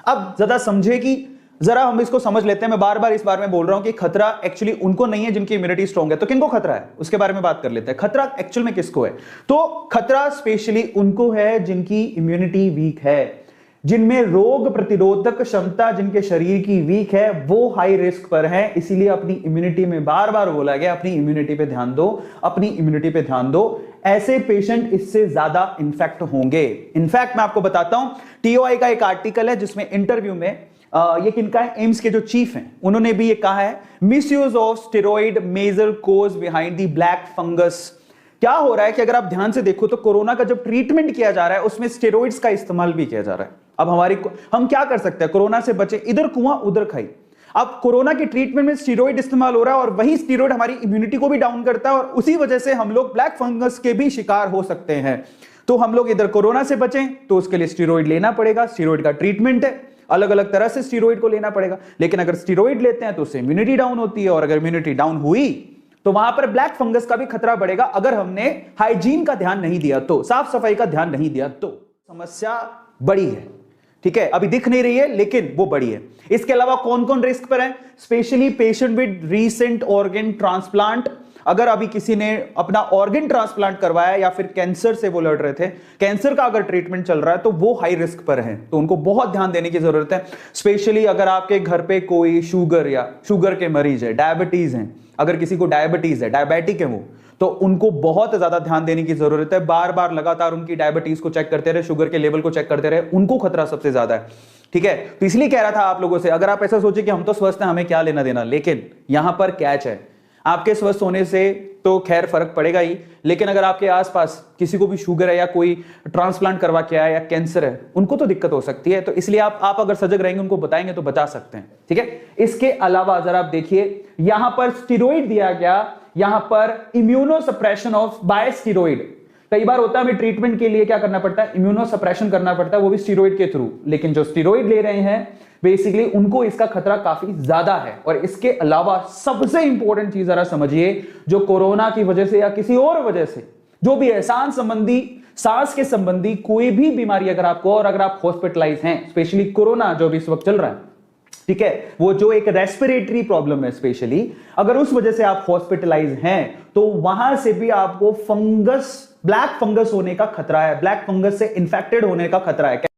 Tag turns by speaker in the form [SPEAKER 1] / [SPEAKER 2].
[SPEAKER 1] अब ज्यादा समझे कि जरा हम इसको समझ लेते हैं। मैं बार बार इस बारे में बोल रहा हूं कि खतरा एक्चुअली उनको नहीं है जिनकी इम्यूनिटी स्ट्रांग है। तो किनको खतरा है उसके बारे में बात कर लेते हैं। खतरा एक्चुअल में किसको है? तो खतरा स्पेशली उनको है जिनकी इम्यूनिटी वीक है, जिनमें रोग प्रतिरोधक क्षमता जिनके शरीर की वीक है, वो हाई रिस्क पर है। इसीलिए अपनी इम्यूनिटी में बार बार बोला गया अपनी इम्यूनिटी पे ध्यान दो, अपनी इम्यूनिटी पे ध्यान दो। ऐसे पेशेंट इससे ज्यादा इन्फेक्ट होंगे। इनफैक्ट मैं आपको बताता हूं, टीओआई का एक आर्टिकल है जिसमें इंटरव्यू में ये किनका है, एम्स के जो चीफ हैं उन्होंने भी ये कहा है, misuse of steroid major cause behind the black fungus. क्या हो रहा है कि अगर आप ध्यान से देखो तो कोरोना का जब ट्रीटमेंट किया जा रहा है उसमें स्टेरॉइड्स का इस्तेमाल भी किया जा रहा है। अब हम क्या कर सकते हैं कोरोना से बचे, इधर कुआं उधर खाई। अब कोरोना के ट्रीटमेंट में स्टेरॉइड इस्तेमाल हो रहा है और वही स्टेरॉइड हमारी इम्यूनिटी को भी डाउन करता है और उसी वजह से हम लोग ब्लैक फंगस के भी शिकार हो सकते हैं। तो हम लोग इधर कोरोना से बचें तो उसके लिए स्टेरॉइड लेना पड़ेगा, स्टेरॉइड का ट्रीटमेंट है, अलग अलग तरह से स्टेरॉइड को लेना पड़ेगा। लेकिन अगर स्टेरॉइड लेते हैं तो उससे इम्यूनिटी डाउन होती है और अगर इम्यूनिटी डाउन हुई तो वहां पर ब्लैक फंगस का भी खतरा बढ़ेगा अगर हमने हाइजीन का ध्यान नहीं दिया तो, साफ सफाई का ध्यान नहीं दिया तो। समस्या बड़ी है, ठीक है, अभी दिख नहीं रही है लेकिन वो बड़ी है। इसके अलावा कौन कौन रिस्क पर है? Specially patient with recent organ transplant. अगर अभी किसी ने अपना ऑर्गन ट्रांसप्लांट करवाया या फिर कैंसर से वो लड़ रहे थे, कैंसर का अगर ट्रीटमेंट चल रहा है तो वो हाई रिस्क पर है, तो उनको बहुत ध्यान देने की जरूरत है। स्पेशली अगर आपके घर पे कोई शुगर या शुगर के मरीज है, डायबिटीज हैं, अगर किसी को डायबिटीज है, डायबिटिक है वो, तो उनको बहुत ज्यादा ध्यान देने की जरूरत है। बार बार लगातार उनकी डायबिटीज को चेक करते रहे, शुगर के लेवल को चेक करते रहे, उनको खतरा सबसे ज्यादा है, ठीक है। तो इसलिए कह रहा था आप लोगों से, अगर आप ऐसा सोचे कि हम तो स्वस्थ हैं हमें क्या लेना देना, लेकिन यहां पर कैच है, आपके स्वस्थ होने से तो खैर फर्क पड़ेगा ही, लेकिन अगर आपके आसपास किसी को भी शुगर है या कोई ट्रांसप्लांट करवा के आया या कैंसर है, उनको तो दिक्कत हो सकती है। तो इसलिए आप अगर सजग रहेंगे, उनको बताएंगे तो बचा सकते हैं, ठीक है। इसके अलावा जरा आप देखिए, यहां पर स्टेरॉइड दिया गया, यहां पर immunosuppression of by steroid. कई बार होता है हमें ट्रीटमेंट के लिए क्या करना पड़ता है, इम्यूनो सप्रेशन करना पड़ता है, वो भी स्टेरॉइड के थ्रू। लेकिन जो स्टेरॉइड ले रहे हैं बेसिकली उनको इसका खतरा काफी ज्यादा है। और इसके अलावा सबसे इंपॉर्टेंट चीज जरा समझिए, जो कोरोना की वजह से या किसी और वजह से जो भी है सांस के संबंधी कोई भी बीमारी अगर आपको, और अगर आप हॉस्पिटलाइज हैं, स्पेशली कोरोना जो भी इस वक्त चल रहा है, ठीक है, वो जो एक रेस्पिरेटरी प्रॉब्लम है स्पेशली, अगर उस वजह से आप हॉस्पिटलाइज हैं तो वहां से भी आपको ब्लैक फंगस होने का खतरा है, ब्लैक फंगस से इंफेक्टेड होने का खतरा है।